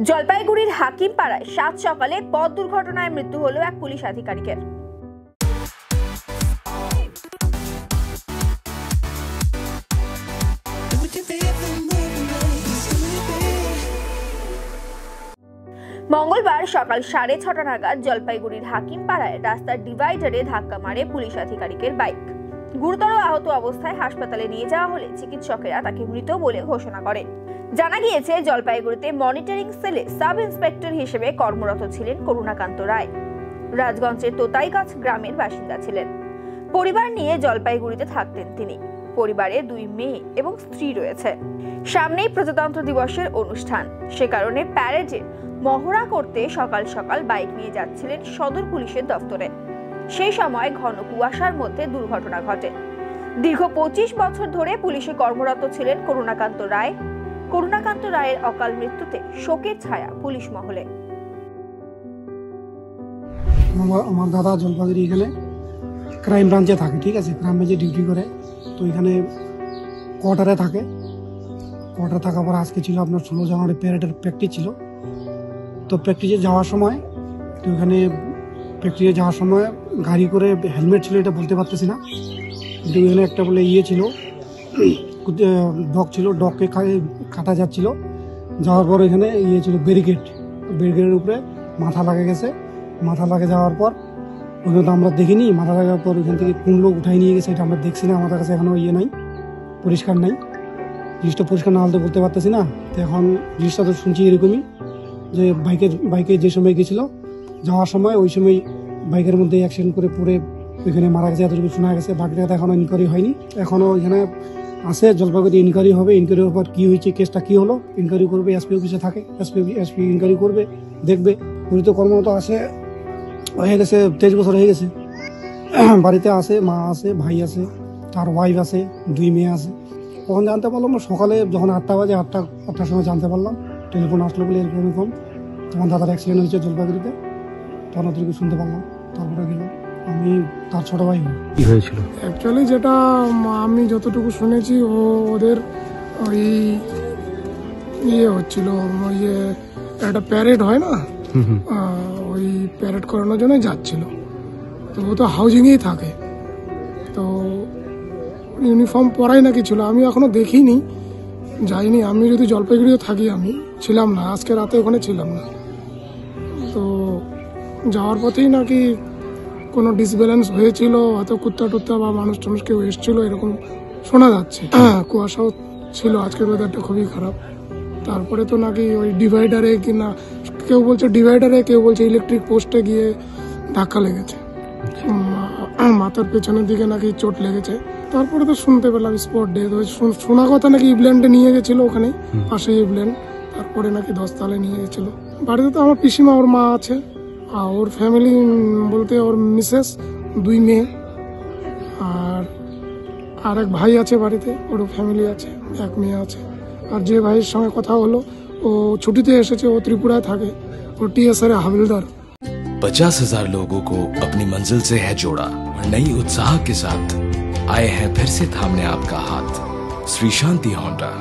জলপাইগুড়ির হাকিমপাড়ায় সাত সকালে পথ দুর্ঘটনায় মৃত্যু হলো এক পুলিশ আধিকারিকের। মঙ্গলবার সকাল 6:30 নাগাদ জলপাইগুড়ির হাকিমপাড়ায় রাস্তার ডিভাইডারে ধাক্কা মারে পুলিশ আধিকারিকের বাইক। গুরুতর আহত অবস্থায় হাসপাতালে নিয়ে যাওয়া হলে চিকিৎসকেরা তাকে মৃত বলে ঘোষণা করেন। জানা গিয়েছে, জলপাইগুড়িতে মনিটরিং সেলে সাব ইন্সপেক্টর হিসেবে কর্মরত ছিলেন করুণাকান্ত রায়। রাজগঞ্জের তোতাইগাছ গ্রামের বাসিন্দা ছিলেন। পরিবার নিয়ে জলপাইগুড়িতে থাকতেন তিনি। পরিবারে 2 মেয়ে এবং স্ত্রী রয়েছে। সামনেই প্রজাতন্ত্র দিবসের অনুষ্ঠান, সে কারণে প্যারেডে মহড়া করতে সকাল সকাল বাইক নিয়ে যাচ্ছিলেন সদর পুলিশের দফতরে। সেই সময় ঘন কুয়াশার মধ্যে দুর্ঘটনা ঘটে। দীর্ঘ 25 বছর ধরে পুলিশে কর্মরত ছিলেন করুণাকান্ত রায়। করুণাকান্ত রায়ের অকাল মৃত্যুতে শোকের ছায়া পুলিশ মহলে। আমার দাদা জলপাইগুড়ি এখানে ক্রাইম ব্রাঞ্চে থাকে, ঠিক আছে, ক্রাইম ব্রাঞ্চে ডিউটি করে। তো এখানে কোয়ার্টারে থাকে। কোয়ার্টারে থাকার পর আজকে ছিল আপনার 16 জানুয়ারি প্যারেডের প্র্যাকটিস ছিল। তো প্র্যাকটিসে যাওয়ার সময়, তো এখানে প্র্যাকটিসে যাওয়ার সময় গাড়ি করে হেলমেট ছিল এটা বলতে পারতেছি না, কিন্তু এখানে একটা বলে ছিল, ডগ ছিল, ডগকে কাটা যাচ্ছিল। যাওয়ার পর এখানে ছিল ব্যারিকেডের উপরে মাথা লাগে গেছে। মাথা লাগে যাওয়ার পর ওখানে তো আমরা দেখিনি। মাথা লাগার পর ওখান থেকে কোন লোক উঠাই নিয়ে গেছে এটা আমরা দেখছি না, আমাদের কাছে এখনো নাই, পরিষ্কার নাই। জিনিসটা পরিষ্কার না হলে বলতে পারতেছি না। তো এখন জিনিসটা তো শুনছি এরকমই যে বাইকে যে সময় গেছিল, যাওয়ার সময় ওই সময় বাইকের মধ্যে অ্যাক্সিডেন্ট করে পড়ে ওইখানে মারা গেছে, এতটুকু শোনা গেছে। বাকিটা এখনো ইনকোয়ারি হয়নি, এখনো এখানে আছে জলপাইগুড়ি। ইনকোয়ারি হবে, ইনকোয়ারির পর কি হয়েছে, কেসটা কি হলো, ইনকোয়ারি করবে। এসপি অফিসে থাকে, এসপি ইনকোয়ারি করবে, দেখবে। উনি তো কর্মরত আছে, হয়ে গেছে 23 বছর হয়ে গেছে। বাড়িতে আছে, মা আছে, ভাই আছে, তার ওয়াইফ আছে, 2 মেয়ে আছে। কখন জানতে পারলাম, সকালে যখন 8টা বাজে, 8টার সময় জানতে পারলাম। টেলিফোন আসলো বলে এরকম তখন দাদার অ্যাক্সিডেন্ট হয়েছে জলপাইগুড়িতে। তখন অতটুকু শুনতে পারলাম, তারপরে গেলাম। আমি তার ছোট ভাই। কি হয়েছিল অ্যাকচুয়ালি, যেটা আমি যতটুকু শুনেছি, ওদের ওই হচ্ছিল, একটা প্যারেড হয় না, ওই প্যারেড করানোর জন্য যাচ্ছিল। তো ও তো হাউজিংয়েই থাকে, তো ইউনিফর্ম পরাই নাকি ছিল। আমি এখনো দেখিনি, যাইনি। আমি যদি জলপাইগুড়িতে থাকি, আমি ছিলাম না, আজকে রাতে ওখানে ছিলাম না। তো যাওয়ার পথেই নাকি কোনো ডিসব্যালেন্স হয়েছিল, হয়তো কুত্তা টুত্তা বা মানুষ টানুষ কেউ এসেছিল, এরকম শোনা যাচ্ছে। কুয়াশাও ছিল, আজকের ওয়েদারটা খুবই খারাপ। তারপরে তো নাকি ওই ডিভাইডারে, কিনা কেউ বলছে ডিভাইডারে, কেউ বলছে ইলেকট্রিক পোস্টে গিয়ে ধাক্কা লেগেছে। মাথার পেছনের দিকে নাকি চোট লেগেছে। তারপরে তো শুনতে পেলাম স্পট ডেথ। শোনা কথা নাকি ইভল্যান্ডে নিয়ে গেছিল, ওখানে পাশে ইভল্যান্ড। তারপরে নাকি 10 তালে নিয়ে গেছিল। বাড়িতে তো আমার পিসিমা, ওর মা আছে, আর ওর ফ্যামিলি বলতে ওর মিসেস, 2 মেয়ে, আর এক ভাই আছে বাড়িতে, ওর ফ্যামিলি আছে, 1 মেয়ে আছে। আর যে ভাইয়ের সঙ্গে কথা হলো, ও ছুটিতে এসেছে, ও ত্রিপুরায় থাকে, ও टीएसआर हवलदार। 50,000 लोगों को अपनी मंजिल से है जोड़ा और नई उत्साह के साथ आए हैं फिर से थामने आपका हाथ। श्री शांति होंडा।